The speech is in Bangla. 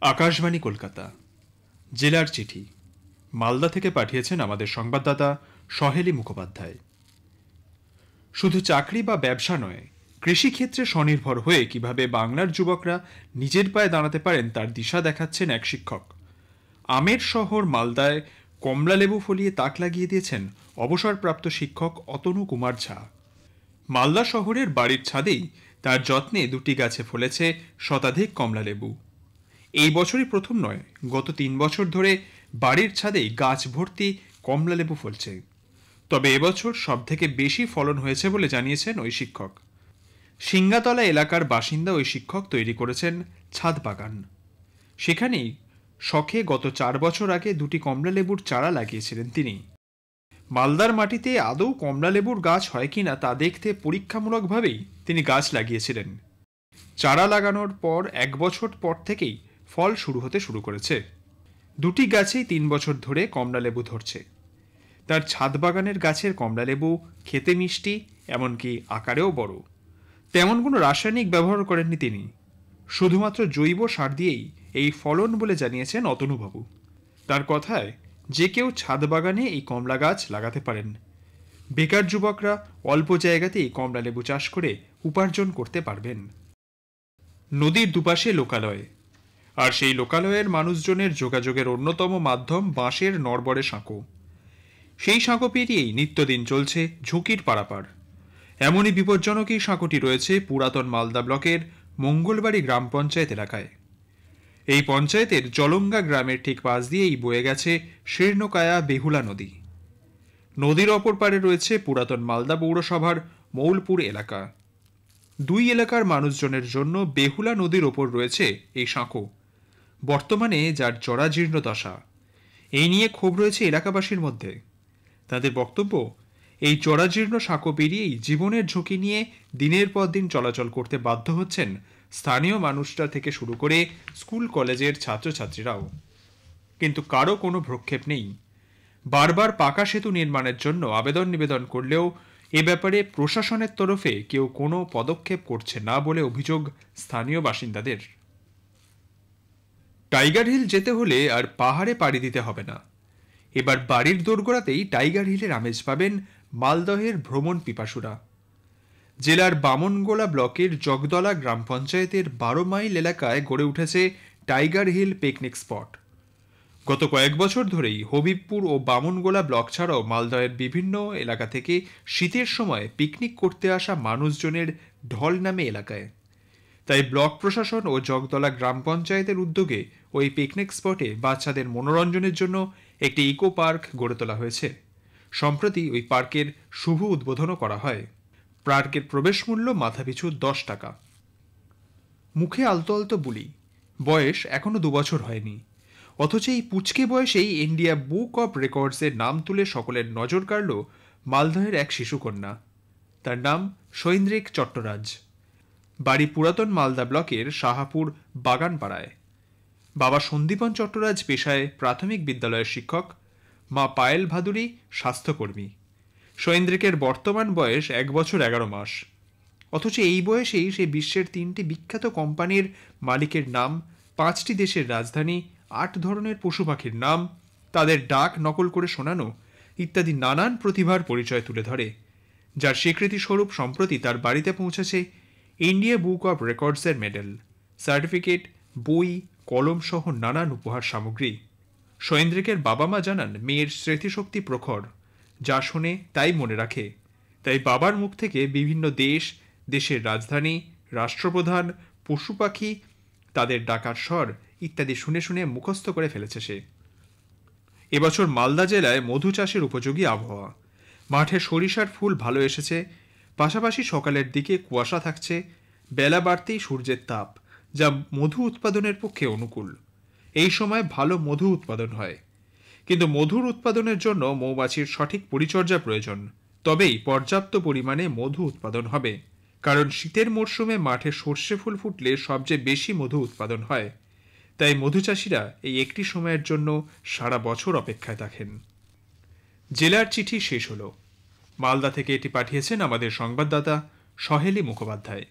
আকাশবাণী কলকাতা জেলার চিঠি মালদা থেকে পাঠিয়েছেন আমাদের সংবাদদাতা সহেলি মুখোপাধ্যায়। শুধু চাকরি বা ব্যবসা নয়, কৃষিক্ষেত্রে স্বনির্ভর হয়ে কিভাবে বাংলার যুবকরা নিজের পায়ে দাঁড়াতে পারেন তার দিশা দেখাচ্ছেন এক শিক্ষক। আমের শহর মালদায় কমলালেবু ফলিয়ে তাক লাগিয়ে দিয়েছেন অবসরপ্রাপ্ত শিক্ষক অতনু কুমার ঝা। মালদা শহরের বাড়ির ছাদেই তার যত্নে দুটি গাছে ফলেছে শতাধিক কমলালেবু। এই বছরই প্রথম নয়, গত ৩ বছর ধরে বাড়ির ছাদেই গাছ ভর্তি কমলালেবু ফলছে। তবে এবছর সবথেকে বেশি ফলন হয়েছে বলে জানিয়েছেন ওই শিক্ষক। সিঙ্গাতলা এলাকার বাসিন্দা ওই শিক্ষক তৈরি করেছেন ছাদ বাগান। সেখানেই শখে গত ৪ বছর আগে দুটি কমলালেবুর চারা লাগিয়েছিলেন তিনি। মালদার মাটিতে আদৌ কমলালেবুর গাছ হয় কিনা তা দেখতে পরীক্ষামূলকভাবেই তিনি গাছ লাগিয়েছিলেন। চারা লাগানোর পর ১ বছর পর থেকেই ফল শুরু করেছে। দুটি গাছেই ৩ বছর ধরে কমলালেবু ধরছে। তার ছাদ বাগানের গাছের কমলালেবু খেতে মিষ্টি, এমনকি আকারেও বড়। তেমন কোনো রাসায়নিক ব্যবহার করেননি তিনি, শুধুমাত্র জৈব সার দিয়েই এই ফলন বলে জানিয়েছেন অতনুবাবু। তার কথায় যে কেউ ছাদ বাগানে এই কমলা গাছ লাগাতে পারেন। বেকার যুবকরা অল্প জায়গাতেই কমলালেবু চাষ করে উপার্জন করতে পারবেন। নদীর দুপাশে লোকালয়, আর সেই লোকালয়ের মানুষজনের যোগাযোগের অন্যতম মাধ্যম বাঁশের নড়বড়ে সাঁকো। সেই সাঁকো পেরিয়েই নিত্যদিন চলছে ঝুঁকির পারাপার। এমনই বিপজ্জনক এই সাঁকোটি রয়েছে পুরাতন মালদা ব্লকের মঙ্গলবাড়ি গ্রাম পঞ্চায়েত এলাকায়। এই পঞ্চায়েতের জলঙ্গা গ্রামের ঠিক পাশ দিয়েই বয়ে গেছে শীর্ণকায়া বেহুলা নদী। নদীর অপর পারে রয়েছে পুরাতন মালদা পৌরসভার মৌলপুর এলাকা। দুই এলাকার মানুষজনের জন্য বেহুলা নদীর ওপর রয়েছে এই সাঁকো, বর্তমানে যার জরাজীর্ণ দশা। এই নিয়ে ক্ষোভ রয়েছে এলাকাবাসীর মধ্যে। তাদের বক্তব্য, এই জরাজীর্ণ সাঁকো পেরিয়েই জীবনের ঝুঁকি নিয়ে দিনের পর দিন চলাচল করতে বাধ্য হচ্ছেন স্থানীয় মানুষরা থেকে শুরু করে স্কুল কলেজের ছাত্রছাত্রীরাও। কিন্তু কারো কোনো ভ্রুক্ষেপ নেই। বারবার পাকা সেতু নির্মাণের জন্য আবেদন নিবেদন করলেও এ ব্যাপারে প্রশাসনের তরফে কেউ কোনো পদক্ষেপ করছে না বলে অভিযোগ স্থানীয় বাসিন্দাদের। টাইগার হিল যেতে হলে আর পাহাড়ে পাড়ি দিতে হবে না। এবার বাড়ির দোরগোড়াতেই টাইগার হিলের আমেজ পাবেন মালদহের ভ্রমণ পিপাসুরা। জেলার বামনগোলা ব্লকের জগদলা গ্রাম পঞ্চায়েতের ১২ মাইল এলাকায় গড়ে উঠেছে টাইগার হিল পিকনিক স্পট। গত কয়েক বছর ধরেই হবিবপুর ও বামনগোলা ব্লক ছাড়াও মালদহের বিভিন্ন এলাকা থেকে শীতের সময় পিকনিক করতে আসা মানুষজনের ঢল নামে এলাকায়। তাই ব্লক প্রশাসন ও জগদলা গ্রাম পঞ্চায়েতের উদ্যোগে ওই পিকনিক স্পটে বাচ্চাদের মনোরঞ্জনের জন্য একটি ইকো পার্ক গড়ে তোলা হয়েছে। সম্প্রতি ওই পার্কের শুভ উদ্বোধনও করা হয়। পার্কের প্রবেশ মূল্য মাথাপিছু ১০ টাকা। মুখে আলতো আলতো বুলি, বয়স এখনো ২ বছর হয়নি, অথচ এই পুচকে বয়সেই ইন্ডিয়া বুক অব রেকর্ডসের নাম তুলে সকলের নজর কাড়ল মালদহের এক শিশুকন্যা। তার নাম সৈন্দ্রিক চট্টরাজ। বাড়ি পুরাতন মালদা ব্লকের শাহাপুর বাগানপাড়ায়। বাবা সন্দীপন চট্টরাজ পেশায় প্রাথমিক বিদ্যালয়ের শিক্ষক, মা পায়েল ভাদুরী স্বাস্থ্যকর্মী। সৈন্দ্রিকের বর্তমান বয়স ১ বছর ১১ মাস। অথচ এই বয়সেই সে বিশ্বের ৩টি বিখ্যাত কোম্পানির মালিকের নাম, ৫টি দেশের রাজধানী, ৮ ধরনের পশু পাখির নাম, তাদের ডাক নকল করে শোনানো ইত্যাদি নানান প্রতিভার পরিচয় তুলে ধরে, যার স্বীকৃতি স্বরূপ সম্প্রতি তার বাড়িতে পৌঁছেছে ইন্ডিয়া বুক অব রেকর্ডসের মেডেল, সার্টিফিকেট, বই, কলম সহ নানান উপহার সামগ্রী। সৈন্দ্রিকের বাবা মা জানান মেয়ের স্মৃতিশক্তি প্রখর, যা শোনে তাই মনে রাখে। তাই বাবার মুখ থেকে বিভিন্ন দেশ, দেশের রাজধানী, রাষ্ট্রপ্রধান, পশু পাখি, তাদের ডাকার স্বর ইত্যাদি শুনে শুনে মুখস্থ করে ফেলেছে সে। এবছর মালদা জেলায় মধু চাষের উপযোগী আবহাওয়া। মাঠে সরিষার ফুল ভালো এসেছে, পাশাপাশি সকালের দিকে কুয়াশা থাকছে, বেলা বাড়তেই সূর্যের তাপ, যা মধু উৎপাদনের পক্ষে অনুকূল। এই সময় ভালো মধু উৎপাদন হয়, কিন্তু মধুর উৎপাদনের জন্য মৌমাছির সঠিক পরিচর্যা প্রয়োজন। তবেই পর্যাপ্ত পরিমাণে মধু উৎপাদন হবে, কারণ শীতের মরশুমে মাঠে সর্ষে ফুল ফুটলে সবচেয়ে বেশি মধু উৎপাদন হয়। তাই মধুচাষীরা এই একটি সময়ের জন্য সারা বছর অপেক্ষায় থাকেন। জেলার চিঠি শেষ হলো। মালদা থেকে এটি পাঠিয়েছেন আমাদের সংবাদদাতা সহেলি মুখোপাধ্যায়।